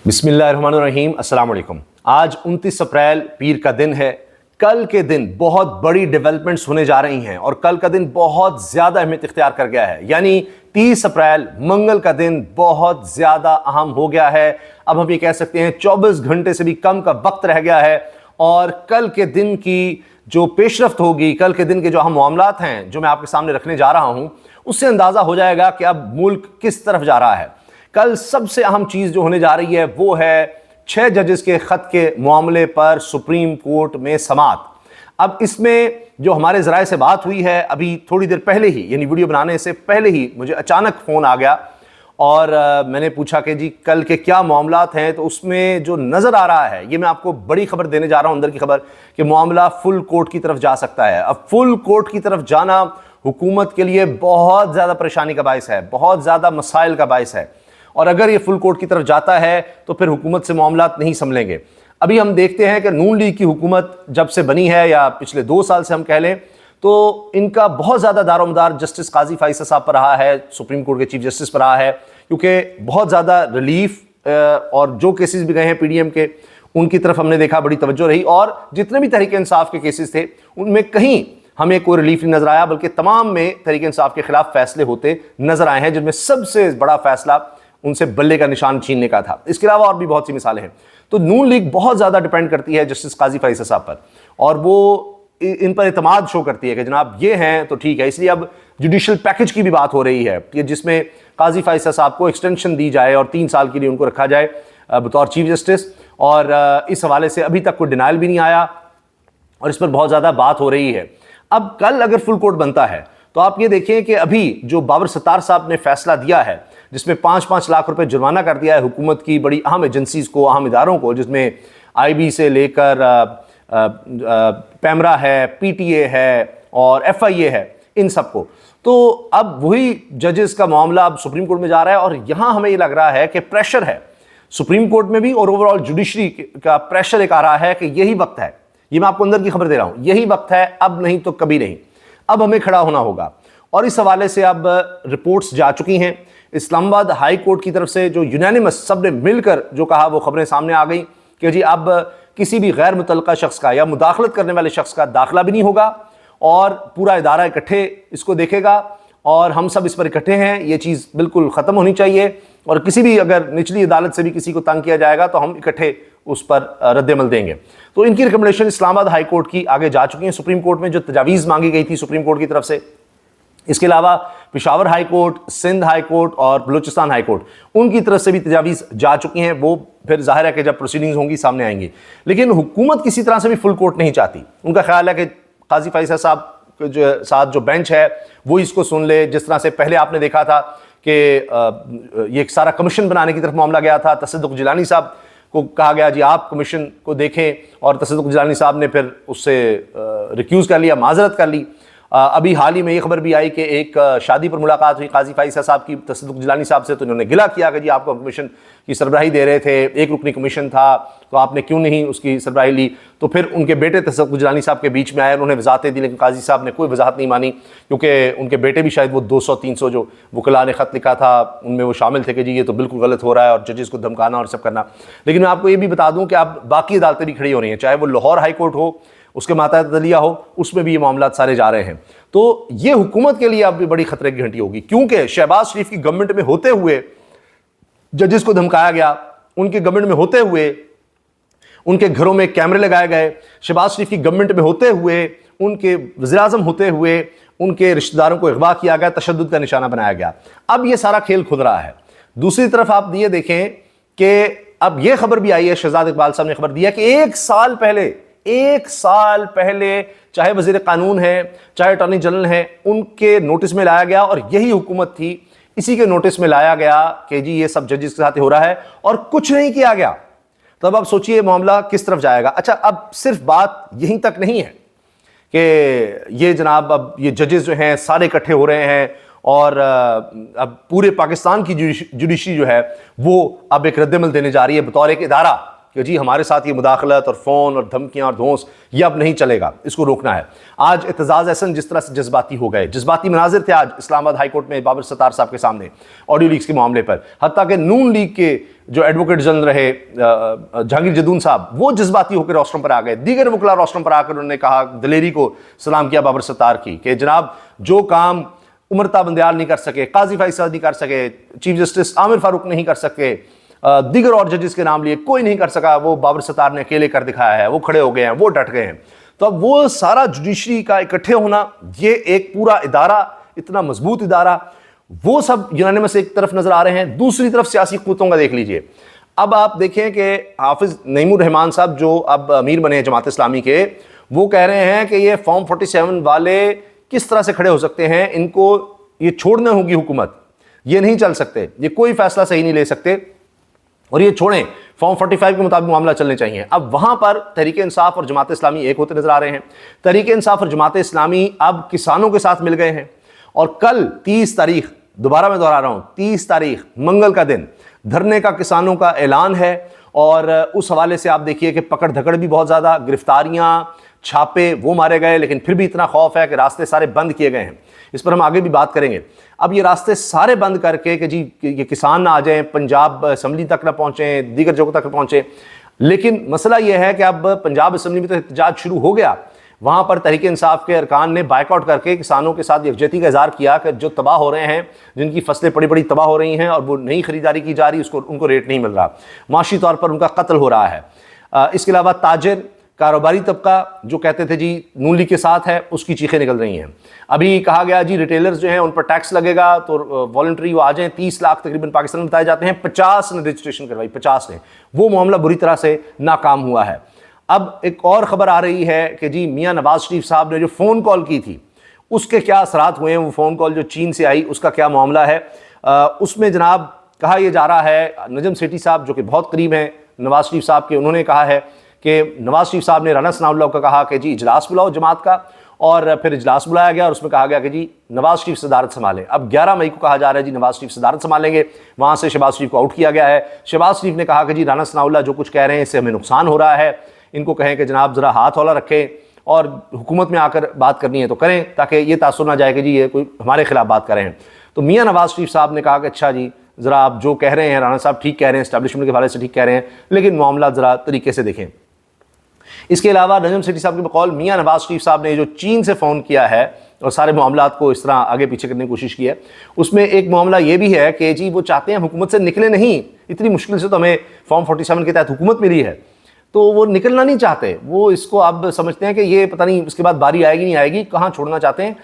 बिस्मिल्लाहिर्रहमानिर्रहीम, अस्सलाम वालेकुम। आज 29 अप्रैल पीर का दिन है। कल के दिन बहुत बड़ी डेवलपमेंट्स होने जा रही हैं और कल का दिन बहुत ज़्यादा अहमियत इख्तियार कर गया है। यानी 30 अप्रैल मंगल का दिन बहुत ज़्यादा अहम हो गया है। अब हम ये कह सकते हैं 24 घंटे से भी कम का वक्त रह गया है और कल के दिन की जो पेशरफ्त होगी, कल के दिन के जो अहम मामलात हैं जो मैं आपके सामने रखने जा रहा हूँ, उससे अंदाज़ा हो जाएगा कि अब मुल्क किस तरफ जा रहा है। कल सबसे अहम चीज़ जो होने जा रही है वो है 6 जजेस के ख़त के मामले पर सुप्रीम कोर्ट में समाअत। अब इसमें जो हमारे ज़राए से बात हुई है, अभी थोड़ी देर पहले ही, यानी वीडियो बनाने से पहले ही मुझे अचानक फ़ोन आ गया और मैंने पूछा कि जी कल के क्या मामलात हैं। तो उसमें जो नज़र आ रहा है, ये मैं आपको बड़ी खबर देने जा रहा हूँ, अंदर की खबर, कि मामला फुल कोर्ट की तरफ जा सकता है। अब फुल कोर्ट की तरफ जाना हुकूमत के लिए बहुत ज़्यादा परेशानी का बायस है, बहुत ज़्यादा मसाइल का बायस है। और अगर ये फुल कोर्ट की तरफ जाता है तो फिर हुकूमत से मामलात नहीं संभलेंगे। अभी हम देखते हैं कि नून लीग की हुकूमत जब से बनी है, या पिछले 2 साल से हम कह लें, तो इनका बहुत ज़्यादा दारोमदार जस्टिस काजी फाइसा साहब पर रहा है, सुप्रीम कोर्ट के चीफ जस्टिस पर रहा है, क्योंकि बहुत ज़्यादा रिलीफ और जो केसेस भी गए हैं पीडीएम के, उनकी तरफ हमने देखा बड़ी तवज्जो रही। और जितने भी तहरीक इंसाफ के केसेस थे उनमें कहीं हमें कोई रिलीफ नहीं नजर आया, बल्कि तमाम में तहरीक इंसाफ के खिलाफ फैसले होते नजर आए हैं, जिनमें सबसे बड़ा फैसला उनसे बल्ले का निशान छीनने का था। इसके अलावा और भी बहुत सी मिसालें हैं। तो नून लीग बहुत ज़्यादा डिपेंड करती है जस्टिस काजी फाइसा साहब पर, और वो इन पर एतमाद शो करती है कि जनाब ये हैं तो ठीक है। इसलिए अब जुडिशल पैकेज की भी बात हो रही है कि जिसमें काजी फाइसा साहब को एक्सटेंशन दी जाए और 3 साल के लिए उनको रखा जाए बतौर चीफ जस्टिस। और इस हवाले से अभी तक कोई डिनाइल भी नहीं आया और इस पर बहुत ज़्यादा बात हो रही है। अब कल अगर फुल कोर्ट बनता है तो आप ये देखें कि अभी जो बाबर सत्तार साहब ने फैसला दिया है, जिसमें 5-5 लाख रुपए जुर्माना कर दिया है हुकूमत की बड़ी अहम एजेंसीज़ को, अहम इदारों को, जिसमें आईबी से लेकर पैमरा है, पीटीए है और एफआईए है, इन सबको। तो अब वही जजेस का मामला अब सुप्रीम कोर्ट में जा रहा है और यहाँ हमें ये लग रहा है कि प्रेशर है सुप्रीम कोर्ट में भी, और ओवरऑल जुडिशरी का प्रेशर एक आ रहा है कि यही वक्त है। ये मैं आपको अंदर की खबर दे रहा हूँ, यही वक्त है, अब नहीं तो कभी नहीं, अब हमें खड़ा होना होगा। और इस हवाले से अब रिपोर्ट्स जा चुकी हैं इस्लामाबाद हाई कोर्ट की तरफ से, जो यूनानिमस सब ने मिलकर जो कहा वो खबरें सामने आ गई कि जी अब किसी भी गैर मुतल्लका शख्स का या मुदाखलत करने वाले शख्स का दाखिला भी नहीं होगा और पूरा इदारा इकट्ठे इसको देखेगा और हम सब इस पर इकट्ठे हैं। ये चीज़ बिल्कुल ख़त्म होनी चाहिए और किसी भी अगर निचली अदालत से भी किसी को तंग किया जाएगा तो हम इकट्ठे उस पर रद्द-ए-अमल देंगे। तो इनकी रिकमेंडेशन इस्लामाबाद हाई कोर्ट की आगे जा चुकी हैं सुप्रीम कोर्ट में, जो तजावीज़ मांगी गई थी सुप्रीम कोर्ट की तरफ से। इसके अलावा Peshawar high court, Sindh high court और बलूचिस्तान हाई कोर्ट, उनकी तरफ से भी तजावीज़ जा चुकी हैं। वो फिर जाहिर है कि जब प्रोसीडिंग्स होंगी सामने आएंगी। लेकिन हुकूमत किसी तरह से भी फुल कोर्ट नहीं चाहती। उनका ख्याल है कि काजी फाइसा साहब जो साथ जो बेंच है वो इसको सुन ले। जिस तरह से पहले आपने देखा था कि ये एक सारा कमीशन बनाने की तरफ मामला गया था, तसद्दुक़ जिलानी साहब को कहा गया जी आप कमीशन को देखें, और तसद्दुक़ जिलानी साहब ने फिर उससे रिक्यूज़ कर लिया, माजरत कर ली। अभी हाल ही में ये खबर भी आई कि एक शादी पर मुलाकात हुई काजी फाइसा साहब की तसद्दुक़ जिलानी साहब से, तो उन्होंने गिला किया कि जी आपको कमीशन की सरबराही दे रहे थे, एक रुकनी कमीशन था, तो आपने क्यों नहीं उसकी सरबराही ली। तो फिर उनके बेटे तसद्दुक़ जिलानी साहब के बीच में आए, उन्होंने वजाहतें दी, लेकिन काजी साहब ने कोई वजाहत नहीं मानी, क्योंकि उनके बेटे भी शायद वो 200-300 जो वकला ने ख़त लिखा था उनमें वो शामिल थे कि जी ये तो बिल्कुल गलत हो रहा है और जजेस को धमकाना और सब करना। लेकिन मैं आपको ये भी बता दूँ कि अब बाकी अदालतें भी खड़ी हो रही हैं, चाहे वो लाहौर हाई कोर्ट हो, उसके मातहत दलिया हो, उसमें भी ये मामला सारे जा रहे हैं। तो ये हुकूमत के लिए अब भी बड़ी खतरे की घंटी होगी, क्योंकि शहबाज शरीफ की गवर्नमेंट में होते हुए जजेस को धमकाया गया, उनके गवर्नमेंट में होते हुए उनके घरों में कैमरे लगाए गए, शहबाज शरीफ की गवर्नमेंट में होते हुए उनके वज़ीर-ए-आज़म होते हुए उनके रिश्तेदारों को अगवा किया गया, तशद्दुद का निशाना बनाया गया। अब ये सारा खेल खुल रहा है। दूसरी तरफ आप ये देखें कि अब ये खबर भी आई है, शहजाद इकबाल साहब ने खबर दिया कि 1 साल पहले चाहे वजीर कानून है, चाहे अटॉर्नी जनरल है, उनके नोटिस में लाया गया, और यही हुकूमत थी, इसी के नोटिस में लाया गया कि जी ये सब जजेस के साथ हो रहा है और कुछ नहीं किया गया। तब आप सोचिए मामला किस तरफ जाएगा। अच्छा, अब सिर्फ बात यहीं तक नहीं है कि ये जनाब अब ये जजेस जो हैं सारे इकट्ठे हो रहे हैं और अब पूरे पाकिस्तान की जुडिशरी जो है वो अब एक रद्द-ए-अमल देने जा रही है बतौर एक इदारा। कि जी हमारे साथ ये मुदाखलत और फ़ोन और धमकियाँ और धौंस ये अब नहीं चलेगा, इसको रोकना है। आज एतजाज़ अहसन जिस तरह से जज्बाती हो गए, जज्बाती मनाजिर थे आज इस्लामाबाद हाई कोर्ट में बाबर सत्तार साहब के सामने ऑडियो लीक्स के मामले पर, हत्ता कि नून लीग के जो एडवोकेट जनरल रहे जहांगीर जदून साहब, वो जज्बाती होकर रोस्टरम पर आ गए। दीगर वकला रोस्टरम पर आकर उन्होंने कहा, दिलेरी को सलाम किया बाबर सत्तार की, कि जनाब जो काम उमरता बंदयाल नहीं कर सके, काजी फैसल नहीं कर सके, चीफ जस्टिस आमिर फारूक नहीं कर सके, दीगर और जजेस के नाम लिए कोई नहीं कर सका, वो बाबर सत्तार ने अकेले कर दिखाया है। वो खड़े हो गए हैं, वो डट गए हैं। तो अब वो सारा जुडिशरी का इकट्ठे होना, ये एक पूरा इदारा, इतना मजबूत इदारा, वो सब यूनानिमस एक तरफ नजर आ रहे हैं। दूसरी तरफ सियासी कुव्वतों का देख लीजिए। अब आप देखें कि हाफिज नईमुर रहमान साहब जो अब अमीर बने हैं जमात इस्लामी के, वो कह रहे हैं कि ये फॉर्म 47 वाले किस तरह से खड़े हो सकते हैं, इनको ये छोड़ना होगी हुकूमत, ये नहीं चल सकते, ये कोई फैसला सही नहीं ले सकते और ये छोड़ें, फॉर्म 45 के मुताबिक मामला चलने चाहिए। अब वहां पर तहरीक इंसाफ और जमात इस्लामी एक होते नजर आ रहे हैं। तहरीक इंसाफ और जमात इस्लामी अब किसानों के साथ मिल गए हैं और कल 30 तारीख, दोबारा मैं दोहरा रहा हूं, 30 तारीख मंगल का दिन धरने का किसानों का ऐलान है। और उस हवाले से आप देखिए कि पकड़ धकड़ भी बहुत ज़्यादा, गिरफ्तारियां, छापे वो मारे गए, लेकिन फिर भी इतना खौफ है कि रास्ते सारे बंद किए गए हैं। इस पर हम आगे भी बात करेंगे। अब ये रास्ते सारे बंद करके कि जी ये किसान ना आ जाएं, पंजाब असम्बली तक ना पहुँचें, दीगर जगहों तक ना पहुँचें, लेकिन मसला ये है कि अब पंजाब असम्बली में तो एहतजाज शुरू हो गया। वहाँ पर तहरीक इंसाफ के अरकान ने बाइकआउट करके किसानों के साथ यकजहती का इज़हार किया कि जो तबाह हो रहे हैं, जिनकी फसलें बड़ी बड़ी तबाह हो रही हैं और वो नई खरीदारी की जा रही, उसको उनको रेट नहीं मिल रहा, माशी तौर पर उनका कत्ल हो रहा है। इसके अलावा ताजिर, कारोबारी तबका जो कहते थे जी नून लीग के साथ है, उसकी चीखें निकल रही हैं। अभी कहा गया जी रिटेलर्स जो हैं उन पर टैक्स लगेगा, तो वॉलंटरी वो आ जाएं। 30 लाख तकरीबन पाकिस्तान में बताए जाते हैं, 50 ने रजिस्ट्रेशन करवाई, 50 ने। वो मामला बुरी तरह से नाकाम हुआ है। अब एक और ख़बर आ रही है कि जी मियाँ नवाज शरीफ साहब ने जो फ़ोन कॉल की थी, उसके क्या असरात हुए हैं। वो फ़ोन कॉल जो चीन से आई, उसका क्या मामला है। उसमें जनाब कहा यह जा रहा है, नजम सेठी साहब जो कि बहुत करीब हैं नवाज शरीफ साहब के, उन्होंने कहा है कि नवाज शरीफ साहब ने राना सनाउल्लाह को कहा कि जी इजलास बुलाओ जमात का, और फिर इजलास बुलाया गया और उसमें कहा गया कि जी नवाज शरीफ सदारत संभालें। अब 11 मई को कहा जा रहा है जी नवाज शरीफ सदारत संभालेंगे। वहाँ से शहबाज शरीफ को आउट किया गया है। शहबाज शरीफ ने कहा कि जी राना सनाउल्लाह जो कुछ कह रहे हैं इससे हमें नुकसान हो रहा है, इनको कहें कि जनाब ज़रा हाथ हौला रखें और हुकूमत में आकर बात करनी है तो करें, ताकि ये तासुर ना जाए कि जी ये कोई हमारे खिलाफ बात कर रहे हैं। तो मियाँ नवाज शरीफ साहब ने कहा कि अच्छा जी ज़रा आप जो कह रहे हैं राना साहब ठीक कह रहे हैं, इस्टेब्लिशमेंट के हवाले से ठीक कह रहे हैं, लेकिन मामला ज़रा तरीके से देखें। इसके अलावा नजम सेठी साहब के बकौल मियाँ नवाज शरीफ साहब ने जो चीन से फ़ोन किया है और सारे मामलात को इस तरह आगे पीछे करने की कोशिश की है, उसमें एक मामला ये भी है कि जी वो चाहते हैं हुकूमत से निकले नहीं, इतनी मुश्किल से तो हमें फॉर्म 47 के तहत हुकूमत मिली है, तो वो निकलना नहीं चाहते। वो इसको अब समझते हैं कि ये पता नहीं उसके बाद बारी आएगी नहीं आएगी, कहाँ छोड़ना चाहते हैं।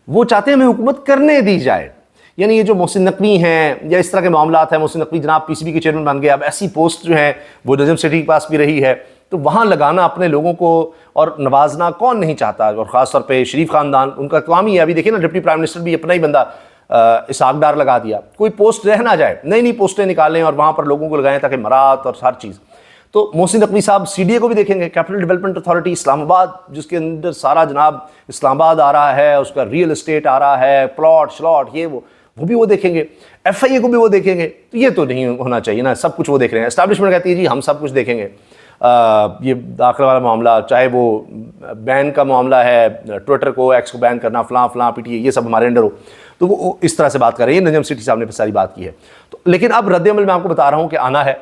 वो चाहते हैं हमें हुकूमत करने दी जाए। यानी ये जो मोहसिन नकवी हैं या इस तरह के मामलात हैं, मोहसिन नकवी जनाब पीसीबी के चेयरमैन बन गए, अब ऐसी पोस्ट जो है वो नजम सेठी के पास भी रही है, तो वहाँ लगाना अपने लोगों को और नवाजना कौन नहीं चाहता, और ख़ासतौर पर शरीफ ख़ानदान उनका काम ही है। अभी देखिए ना, डिप्टी प्राइम मिनिस्टर भी अपना ही बंदा इसहाक डार लगा दिया। कोई पोस्ट रह ना जाए, नई नई पोस्टें निकालें और वहाँ पर लोगों को लगाएं ताकि मरात और हर चीज़। तो मोहसिन नकवी साहब सीडीए को भी देखेंगे, कैपिटल डेवलपमेंट अथॉरिटी इस्लामाबाद, जिसके अंदर सारा जनाब इस्लामाबाद आ रहा है, उसका रियल एस्टेट आ रहा है, प्लॉट श्लॉट ये वो भी वो देखेंगे। FIA को भी वो देखेंगे। तो ये तो नहीं होना चाहिए ना, सब कुछ वो देख रहे हैं। एस्टैब्लिशमेंट कहती है जी हम सब कुछ देखेंगे। ये दाखिला वाला मामला, चाहे वो बैन का मामला है, ट्विटर को एक्स को बैन करना, फलां PTA, ये सब हमारे अंडर हो, तो वो इस तरह से बात कर रही है। नजम सेठी साहब ने सारी बात की है। तो लेकिन अब रद्द-ए-अमल मैं आपको बता रहा हूँ कि आना है।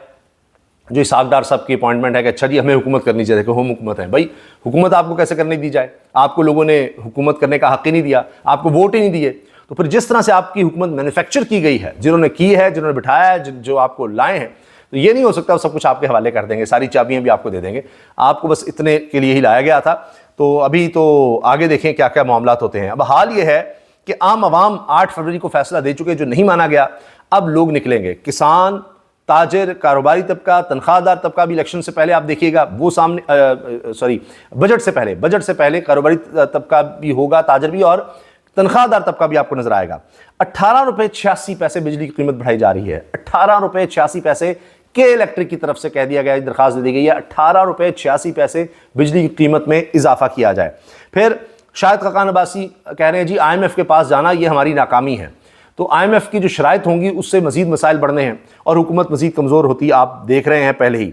जो इसहाक डार साहब की अपॉइंटमेंट है कि अच्छा जी हमें हुकूमत करनी चाहिए, कि हम हुकूमत है। भाई हुकूमत आपको कैसे करने दी जाए? आपको लोगों ने हुकूमत करने का हक़ ही नहीं दिया, आपको वोट ही नहीं दिए। तो फिर जिस तरह से आपकी हुकूमत मैन्युफैक्चर की गई है, जिन्होंने की है, जिन्होंने बिठाया है, जो आपको लाए हैं, तो ये नहीं हो सकता सब कुछ आपके हवाले कर देंगे, सारी चाबियाँ भी आपको दे देंगे। आपको बस इतने के लिए ही लाया गया था। तो अभी तो आगे देखें क्या क्या मामलात होते हैं। अब हाल ये है कि आम आवाम 8 फरवरी को फैसला दे चुके, जो नहीं माना गया। अब लोग निकलेंगे, किसान, ताजिर, कारोबारी तबका, तनख्वाहदार तबका भी इलेक्शन से पहले आप देखिएगा वो सामने, बजट से पहले कारोबारी तबका भी होगा, ताजिर भी, और तनख्वाहदार तबका भी आपको नजर आएगा। 18 रुपये 86 पैसे बिजली की कीमत बढ़ाई जा रही है। 18 रुपये 86 पैसे के इलेक्ट्रिक की तरफ से कह दिया गया, दरखास्त दे दी गई है 18 रुपये 86 पैसे बिजली की कीमत में इजाफा किया जाए। फिर शाहिद खाकान अब्बासी कह रहे हैं जी IMF के पास जाना ये हमारी नाकामी है। तो IMF की जो शराइत होंगी उससे मजीद मसाइल बढ़ने हैं और हुकूमत मजीद कमज़ोर होती आप देख रहे हैं पहले ही।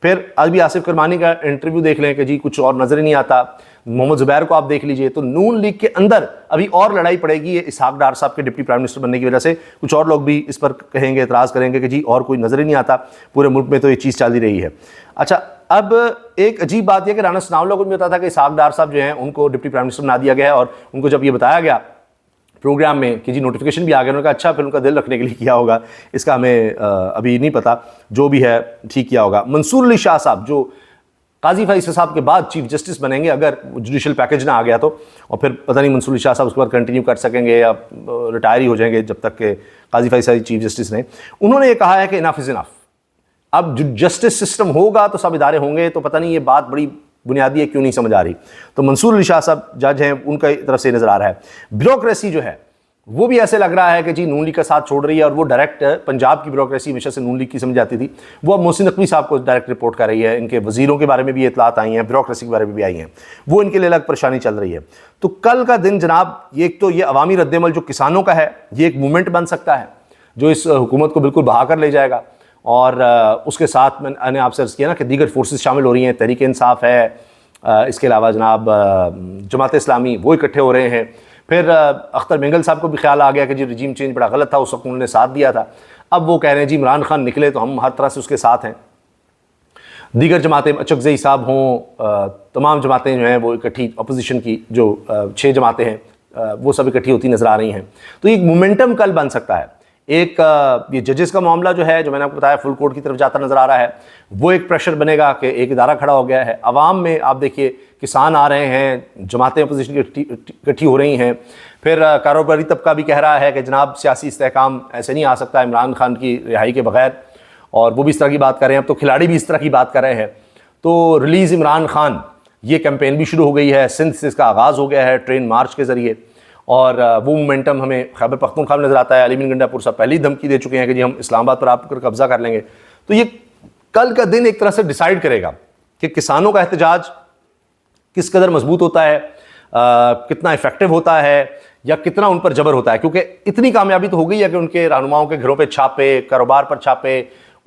फिर आज भी आसिफ करमानी का इंटरव्यू देख लें कि जी कुछ और नजर ही नहीं आता। मोहम्मद जुबैर को आप देख लीजिए। तो नून लीग के अंदर अभी और लड़ाई पड़ेगी ये इसहाक डार साहब के डिप्टी प्राइम मिनिस्टर बनने की वजह से। कुछ और लोग भी इस पर कहेंगे, एतराज़ करेंगे कि जी और कोई नजर ही नहीं आता, पूरे मुल्क में तो ये चीज़ चल ही रही है। अच्छा, अब एक अजीब बात यह कि राना सनाउल्लाह को भी पता था कि इसहाक डार साहब जो हैं उनको डिप्टी प्राइम मिनिस्टर बना दिया गया है, और उनको जब ये बताया गया प्रोग्राम में कि जी नोटिफिकेशन भी आ गया, उन्होंने कहा अच्छा, फिर उनका दिल रखने के लिए किया होगा, इसका हमें अभी नहीं पता, जो भी है ठीक किया होगा। मंसूर अली शाह साहब जो काजी फैसल साहब के बाद चीफ जस्टिस बनेंगे अगर जुडिशल पैकेज ना आ गया तो, और फिर पता नहीं मंसूर अली शाह साहब उसके बाद कंटिन्यू कर सकेंगे या रिटायर ही हो जाएंगे जब तक के काजी फैसल चीफ जस्टिस नहीं। उन्होंने ये कहा है कि इनफ इज़ इनफ, अब जो जस्टिस सिस्टम होगा तो सब इदारे होंगे, तो पता नहीं ये बात बड़ी बुनियादी है, क्यों नहीं समझ आ रही। तो मंसूर अली शाह साहब जज हैं, उनका तरफ से नज़र आ रहा है। ब्यूरोक्रेसी जो है वो भी ऐसे लग रहा है कि जी नून लीग का साथ छोड़ रही है, और वो डायरेक्ट पंजाब की ब्यूरोक्रेसी हमेशा से नून लीग की समझ जाती थी, वो अब मोहसिन नकवी साहब को डायरेक्ट रिपोर्ट कर रही है। इनके वजीरों के बारे में भी इतलात आई हैं, ब्यूरोक्रेसी के बारे में भी आई हैं, वो इनके लिए अलग परेशानी चल रही है। तो कल का दिन जनाब, एक तो ये अवामी रद्दमल जो किसानों का है, ये एक मूवमेंट बन सकता है जो इस हुकूमत को बिल्कुल बहा कर ले जाएगा। और उसके साथ मैंने आपसे अर्ज़ किया ना कि दीगर फोर्सेस शामिल हो रही हैं, तहरीक इंसाफ है, इसके अलावा जनाब जमात इस्लामी वो इकट्ठे हो रहे हैं। फिर अख्तर मेंगल साहब को भी ख्याल आ गया कि जी रजीम चेंज बड़ा गलत था, उस वक्त उन्होंने साथ दिया था। अब वो कह रहे हैं जी इमरान खान निकले तो हम हर तरह से उसके साथ हैं। दीगर जमातें, अचकज़ई साहब हों, तमाम जमातें जो हैं वो इकट्ठी, अपोजिशन की जो 6 जमातें हैं वो सब इकट्ठी होती नज़र आ रही हैं। तो एक मोमेंटम कल बन सकता है। एक ये जजेस का मामला जो है, जो मैंने आपको बताया फुल कोर्ट की तरफ जाता नज़र आ रहा है, वो एक प्रेशर बनेगा कि एक इदारा खड़ा हो गया है। अवाम में आप देखिए किसान आ रहे हैं, जमातें अपोजिशन की इकट्ठी हो रही हैं। फिर कारोबारी तबका भी कह रहा है कि जनाब सियासी इस्तेहकाम ऐसे नहीं आ सकता इमरान खान की रिहाई के बगैर, और वो भी इस तरह की बात कर रहे हैं। अब तो खिलाड़ी भी इस तरह की बात कर रहे हैं। तो रिलीज़ इमरान खान, ये कैंपेन भी शुरू हो गई है, सिंध से इसका आगाज़ हो गया है ट्रेन मार्च के ज़रिए, और वो मोमेंटम हमें खैबर पख्तूनख्वा में नज़र आता है। अली गंडापुर साहब पहली धमकी दे चुके हैं कि जी हम इस्लामाबाद पर आप कब्जा कर लेंगे। तो ये कल का दिन एक तरह से डिसाइड करेगा कि किसानों का एहतजाज किस कदर मजबूत होता है, कितना इफेक्टिव होता है, या कितना उन पर जबर होता है। क्योंकि इतनी कामयाबी तो हो गई है कि उनके रहनुमाओं के घरों पे छापे, कारोबार पर छापे,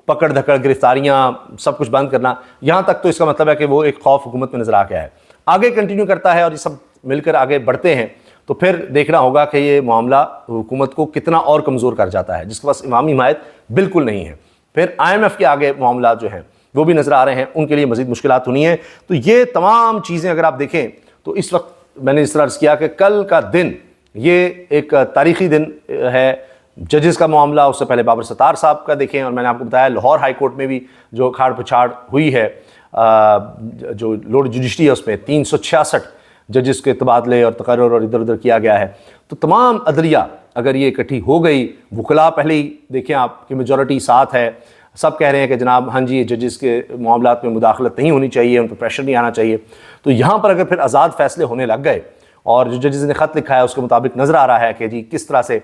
पकड़ धकड़, गिरफ्तारियां, सब कुछ बंद करना, यहाँ तक तो इसका मतलब है कि वो एक खौफ हुकूमत में नज़र आ गया है। आगे कंटिन्यू करता है और ये सब मिलकर आगे बढ़ते हैं तो फिर देखना होगा कि ये मामला हुकूमत को कितना और कमज़ोर कर जाता है, जिसके पास इमामी हिमायत बिल्कुल नहीं है। फिर IMF के आगे मामला जो हैं वो भी नज़र आ रहे हैं, उनके लिए मज़ीद मुश्किलात होनी है। तो ये तमाम चीज़ें अगर आप देखें तो इस वक्त मैंने इस तरह अर्ज़ किया कि कल का दिन ये एक तारीख़ी दिन है। जजेस का मामला, उससे पहले बाबर सत्तार साहब का देखें, और मैंने आपको बताया लाहौर हाई कोर्ट में भी जो खाड़ पछाड़ हुई है, जो लोड जुडिशरी है उसमें 366 जजेस के तबादले और तकर्रुर और इधर उधर किया गया है। तो तमाम अदलिया अगर ये इकट्ठी हो गई, वकला पहले ही देखें आपकी मेजॉरिटी साथ है, सब कह रहे हैं कि जनाब हाँ जी ये जजेस के मामलात में मुदाखलत नहीं होनी चाहिए, उन पर प्रेशर नहीं आना चाहिए। तो यहाँ पर अगर फिर आज़ाद फैसले होने लग गए, और जो जजेस ने ख़त लिखा है उसके मुताबिक नज़र आ रहा है कि जी किस तरह से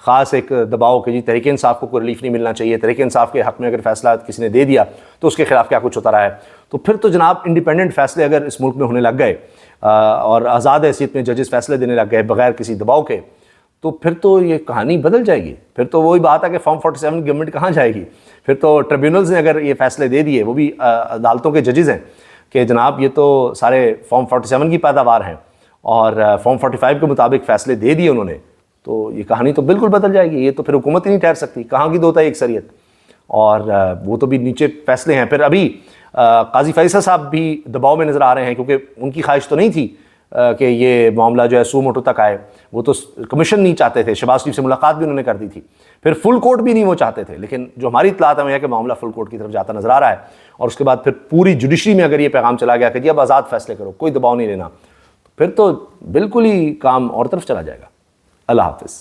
ख़ास एक दबाव कि जी तहरीक इंसाफ को कोई रिलीफ नहीं मिलना चाहिए, तहरीक इंसाफ के हक़ में अगर फैसला किसी ने दे दिया तो उसके खिलाफ क्या कुछ होता रहा है। तो फिर तो जनाब इंडिपेंडेंट फैसले अगर इस मुल्क में होने लग गए और आज़ाद हैसियत में जजेस फैसले देने लग गए बगैर किसी दबाव के, तो फिर तो ये कहानी बदल जाएगी। फिर तो वही बात है कि फॉर्म 47 गवर्नमेंट कहाँ जाएगी। फिर तो ट्रिब्यूनल्स ने अगर ये फैसले दे दिए, वो भी अदालतों के जजेस हैं कि जनाब ये तो सारे फॉर्म 47 की पैदावार हैं और फॉर्म 45 के मुताबिक फ़ैसले दे दिए उन्होंने, तो ये कहानी तो बिल्कुल बदल जाएगी। ये तो फिर हुकूमत ही नहीं ठहर सकती, कहाँ की दोता है अक्सरियत। और वो तो भी नीचे फैसले हैं। फिर अभी काजी फैसल साहब भी दबाव में नज़र आ रहे हैं, क्योंकि उनकी ख्वाहिश तो नहीं थी कि ये मामला जो है सू मोटो तक आए। वो तो कमीशन नहीं चाहते थे, शहबाज शरीफ से मुलाकात भी उन्होंने कर दी थी, फिर फुल कोर्ट भी नहीं वो चाहते थे। लेकिन जो हमारी इत्तलात है कि मामला फुल कोर्ट की तरफ जाता नज़र आ रहा है, और उसके बाद फिर पूरी जुडिशरी में अगर ये पैगाम चला गया कि जी अब आज़ाद फैसले करो, कोई दबाव नहीं लेना, फिर तो बिल्कुल ही काम और तरफ चला जाएगा। अल्लाह हाफ़िज़।